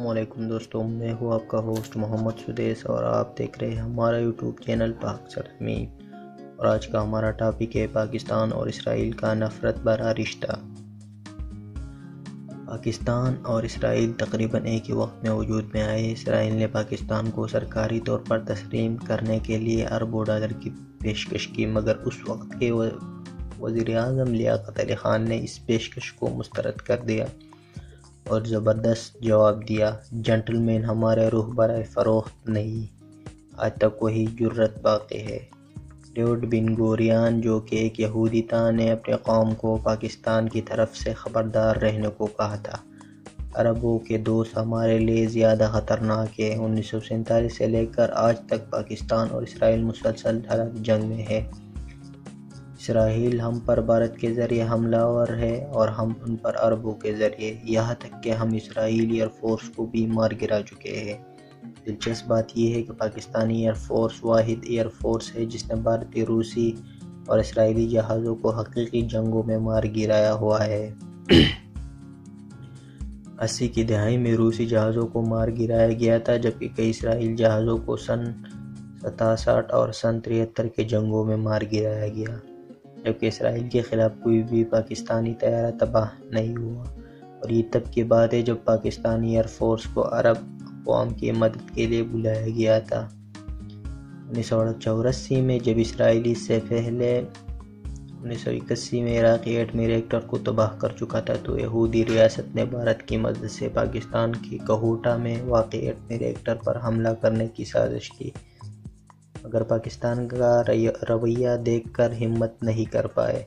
السلام علیکم دوستوں، میں ہوں آپ کا ہوسٹ محمد سدیس اور آپ دیکھ رہے ہیں ہمارا یوٹیوب چینل پاک سرزمین۔ اور آج کا ہمارا ٹاپک ہے پاکستان اور اسرائیل کا نفرت بھرا رشتہ۔ پاکستان اور اسرائیل تقریباً ایک ہی وقت میں وجود میں آئے۔ اسرائیل نے پاکستان کو سرکاری طور پر تسلیم کرنے کے لیے اربوں ڈالر کی پیشکش کی، مگر اس وقت کے وزیر اعظم لیاقت علی خان نے اس پیشکش کو مسترد کر دیا اور زبردست جواب دیا: جنٹل مین ہمارے روح برائے فروخت نہیں۔ آج تک وہی جرأت باقی ہے۔ ڈیوڈ بن گوریان، جو کہ ایک یہودی تھا، نے اپنے قوم کو پاکستان کی طرف سے خبردار رہنے کو کہا تھا: عربوں کے دوست ہمارے لیے زیادہ خطرناک ہے۔ 1947 سے لے کر آج تک پاکستان اور اسرائیل مسلسل حالت جنگ میں ہے۔ اسرائیل ہم پر بھارت کے ذریعے حملہ آور ہے اور ہم ان پر عربوں کے ذریعے، یہاں تک کہ ہم اسرائیلی ایئر فورس کو بھی مار گرا چکے ہیں۔ دلچسپ بات یہ ہے کہ پاکستانی ایئر فورس واحد ایئر فورس ہے جس نے بھارتی، روسی اور اسرائیلی جہازوں کو حقیقی جنگوں میں مار گرایا ہوا ہے۔ 80 کی دہائی میں روسی جہازوں کو مار گرایا گیا تھا، جبکہ کئی اسرائیلی جہازوں کو سن 67 اور سن 73 کے جنگوں میں مار گرایا گیا، جبکہ اسرائیل کے خلاف کوئی بھی پاکستانی طیارہ تباہ نہیں ہوا۔ اور یہ تب کی بات ہے جب پاکستانی ایئر فورس کو عرب اقوام کی مدد کے لیے بلایا گیا تھا۔ 1984 میں جب اسرائیل اس سے پہلے 1981 میں عراقی ایٹمی ریئیکٹر کو تباہ کر چکا تھا، تو یہودی ریاست نے بھارت کی مدد سے پاکستان کی کوہوٹا میں واقع ایٹمی ریئیکٹر پر حملہ کرنے کی سازش کی، مگر پاکستان کا رویہ دیکھ کر ہمت نہیں کر پائے۔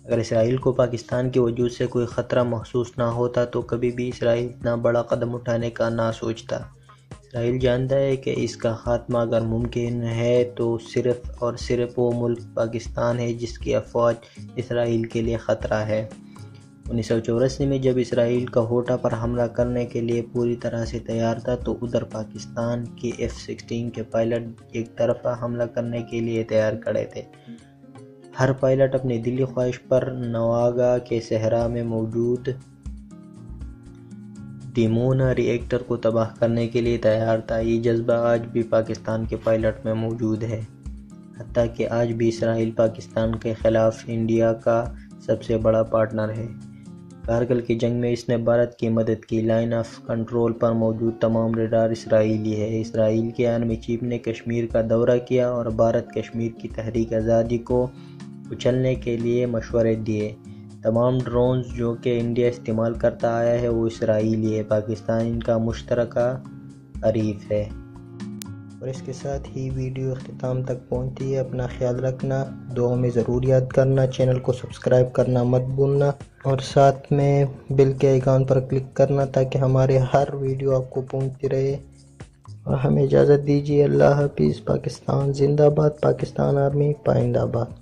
اگر اسرائیل کو پاکستان کے وجود سے کوئی خطرہ محسوس نہ ہوتا تو کبھی بھی اسرائیل اتنا بڑا قدم اٹھانے کا نہ سوچتا۔ اسرائیل جانتا ہے کہ اس کا خاتمہ اگر ممکن ہے تو صرف اور صرف وہ ملک پاکستان ہے جس کی افواج اسرائیل کے لیے خطرہ ہے۔ 1984 میں جب اسرائیل کوہوٹا پر حملہ کرنے کے لیے پوری طرح سے تیار تھا، تو ادھر پاکستان کے F-16 کے پائلٹ ایک طرفہ حملہ کرنے کے لیے تیار کھڑے تھے۔ ہر پائلٹ اپنی دلی خواہش پر نواگا کے صحرا میں موجود ڈیمونا ری ایکٹر کو تباہ کرنے کے لیے تیار تھا۔ یہ جذبہ آج بھی پاکستان کے پائلٹ میں موجود ہے، حتیٰ کہ آج بھی اسرائیل پاکستان کے خلاف انڈیا کا سب سے بڑا پارٹنر ہے۔ کارگل کی جنگ میں اس نے بھارت کی مدد کی۔ لائن آف کنٹرول پر موجود تمام ریڈار اسرائیلی ہے۔ اسرائیل کے آرمی چیف نے کشمیر کا دورہ کیا اور بھارت کشمیر کی تحریک آزادی کو کچلنے کے لیے مشورے دیے۔ تمام ڈرونز جو کہ انڈیا استعمال کرتا آیا ہے وہ اسرائیلی ہے۔ پاکستان ان کا مشترکہ حریف ہے۔ اور اس کے ساتھ ہی ویڈیو اختتام تک پہنچتی ہے۔ اپنا خیال رکھنا، دعاؤں میں ضرور یاد کرنا، چینل کو سبسکرائب کرنا مت بھولنا اور ساتھ میں بیل کے آئیکن پر کلک کرنا تاکہ ہمارے ہر ویڈیو آپ کو پہنچتی رہے۔ اور ہمیں اجازت دیجیے۔ اللہ حافظ۔ پاکستان زندہ باد۔ پاکستان آرمی پائندہ باد۔